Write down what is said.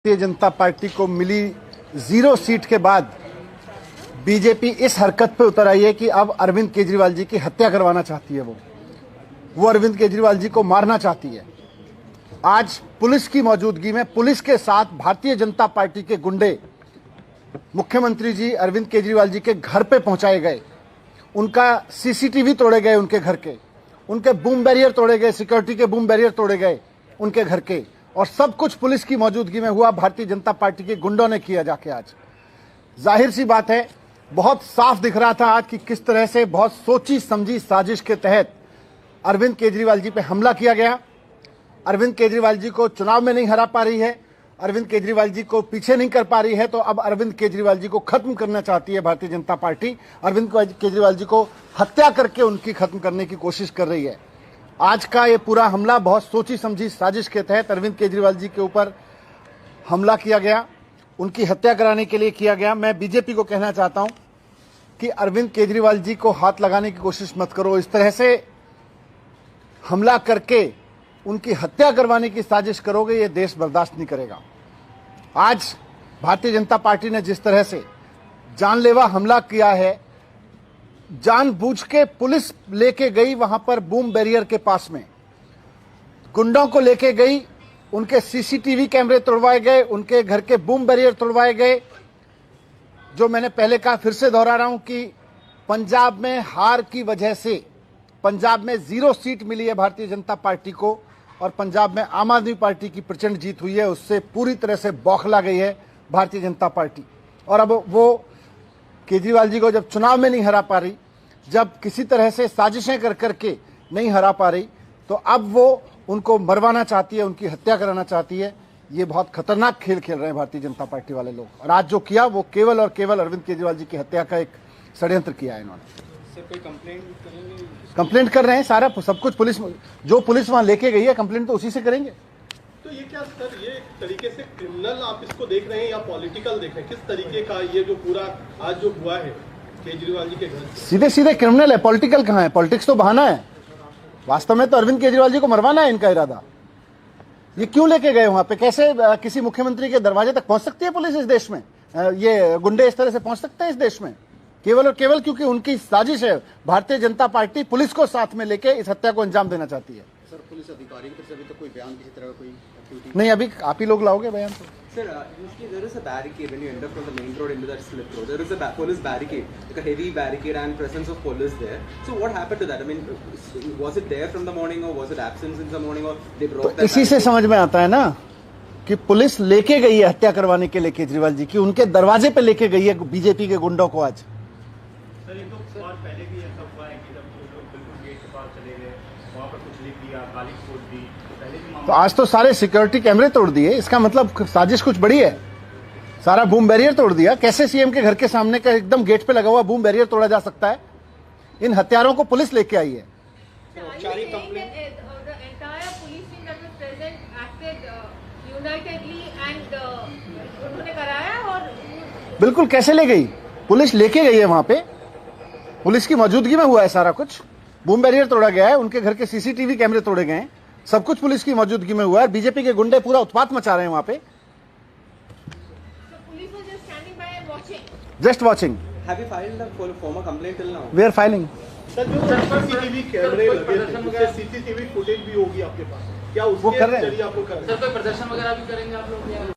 Bharatiya Janata party को मिली 0 seat के बाद बीजेपी इस हरकत पे उतर आई है कि अब अरविंद केजरीवाल जी की हत्या करवाना चाहती है। वो अरविंद केजरीवाल जी को मारना चाहती है। आज पुलिस की मौजूदगी में पुलिस के साथ भारतीय जनता पार्टी के गुंडे मुख्यमंत्री जी अरविंद केजरीवाल जी के घर पे पहुंचाए गए। उनका सीसीटीवी तोड़े गए, उनके घर के, उनके बूम बैरियर तोड़े गए, सिक्योरिटी के बूम बैरियर तोड़े गए उनके घर के, और सब कुछ पुलिस की मौजूदगी में हुआ। भारतीय जनता पार्टी के गुंडों ने किया जाके। आज जाहिर सी बात है, बहुत साफ दिख रहा था आज कि किस तरह से बहुत सोची समझी साजिश के तहत अरविंद केजरीवाल जी पे हमला किया गया। अरविंद केजरीवाल जी को चुनाव में नहीं हरा पा रही है, अरविंद केजरीवाल जी को पीछे नहीं कर पा रही है, तो अब अरविंद केजरीवाल जी को खत्म करना चाहती है भारतीय जनता पार्टी। अरविंद केजरीवाल जी को हत्या करके उनकी खत्म करने की कोशिश कर रही है। आज का ये पूरा हमला बहुत सोची समझी साजिश के तहत अरविंद केजरीवाल जी के ऊपर हमला किया गया, उनकी हत्या कराने के लिए किया गया। मैं बीजेपी को कहना चाहता हूं कि अरविंद केजरीवाल जी को हाथ लगाने की कोशिश मत करो। इस तरह से हमला करके उनकी हत्या करवाने की साजिश करोगे, ये देश बर्दाश्त नहीं करेगा। आज भारतीय जनता पार्टी ने जिस तरह से जानलेवा हमला किया है, जानबूझ के पुलिस लेके गई वहां पर बूम बैरियर के पास में, गुंडों को लेके गई, उनके सीसीटीवी कैमरे तोड़वाए गए, उनके घर के बूम बैरियर तोड़वाए गए। जो मैंने पहले कहा, फिर से दोहरा रहा हूं कि पंजाब में हार की वजह से, पंजाब में 0 सीट मिली है भारतीय जनता पार्टी को, और पंजाब में आम आदमी पार्टी की प्रचंड जीत हुई है। उससे पूरी तरह से बौखला गई है भारतीय जनता पार्टी। और अब वो केजरीवाल जी को जब चुनाव में नहीं हरा पा रही, जब किसी तरह से साजिशें कर करके नहीं हरा पा रही, तो अब वो उनको मरवाना चाहती है, उनकी हत्या कराना चाहती है। ये बहुत खतरनाक खेल खेल रहे हैं भारतीय जनता पार्टी वाले लोग। और आज जो किया वो केवल और केवल अरविंद केजरीवाल जी की हत्या का एक षड्यंत्र किया है इन्होंने। कोई कंप्लेंट कर रहे हैं, सारा सब कुछ पुलिस, जो पुलिस वहां लेके गई है, कंप्लेंट तो उसी से करेंगे। तो ये क्या सर, ये एक तरीके से क्रिमिनल आप इसको देख रहे हैं या पॉलिटिकल देख रहे हैं? किस तरीके का ये जो पूरा आज जो हुआ है केजरीवाल जी के घर? सीधे सीधे क्रिमिनल है, पॉलिटिकल कहाँ है? पॉलिटिक्स तो बहाना है। वास्तव में तो अरविंद केजरीवाल जी को मरवाना है इनका इरादा। ये क्यों लेके गए वहां पे? कैसे किसी मुख्यमंत्री के दरवाजे तक पहुंच सकती है पुलिस इस देश में? ये गुंडे इस तरह से पहुंच सकते हैं इस देश में? केवल और केवल क्योंकि उनकी साजिश है। भारतीय जनता पार्टी पुलिस को साथ में लेके इस हत्या को अंजाम देना चाहती है। सर, पुलिस अधिकारी की तरफ से अभी तक कोई बयान किसी तरह कोई एक्टिविटी नहीं, अभी आप ही लोग लाओगे बयान तो। Sir, usually there is a barricade when you enter from the main road into that slip road. There is a police barricade, like a heavy barricade, and presence of police there. So what happened to that? I mean, was it there from the morning, or was it absent since the morning, or they broke that? इसी से समझ में आता है ना कि police लेके गई है हत्या करवाने के लिए केजरीवाल जी की, उनके दरवाजे पे लेके गई है बीजेपी के गुंडों को आज। सर, ये तो और पहले भी ऐसा हुआ है कि जब लोग बिल्कुल गेट के पास चले गए, वहाँ पर कुछ लिख दिया, गाली छोड़ दी, पहले भी। तो आज तो सारे सिक्योरिटी कैमरे तोड़ दिए, इसका मतलब साजिश कुछ बड़ी है। सारा बूम बैरियर तोड़ दिया। कैसे सीएम के घर के सामने का एकदम गेट पे लगा हुआ बूम बैरियर तोड़ा जा सकता है? इन हत्यारों को पुलिस लेके आई है। बिल्कुल, कैसे ले गई? पुलिस लेके गई है वहां पे, पुलिस की मौजूदगी में हुआ है सारा कुछ। बूम बैरियर तोड़ा गया है, उनके घर के सीसीटीवी कैमरे तोड़े गए हैं, सब कुछ पुलिस की मौजूदगी में हुआ है। बीजेपी के गुंडे पूरा उत्पात मचा रहे हैं वहां पे। Just watching. Have you filed a formal complaint till now? We are filing. Sir, जो सीसीटीवी कैमरे लगे थे, उससे सीसीटीवी फुटेज भी होगी आपके पास, क्या उसके कर रहे हैं। जरिए आपको कर रहे हैं? सर, कोई प्रदर्शन वगैरह भी करेंगे आप लोग?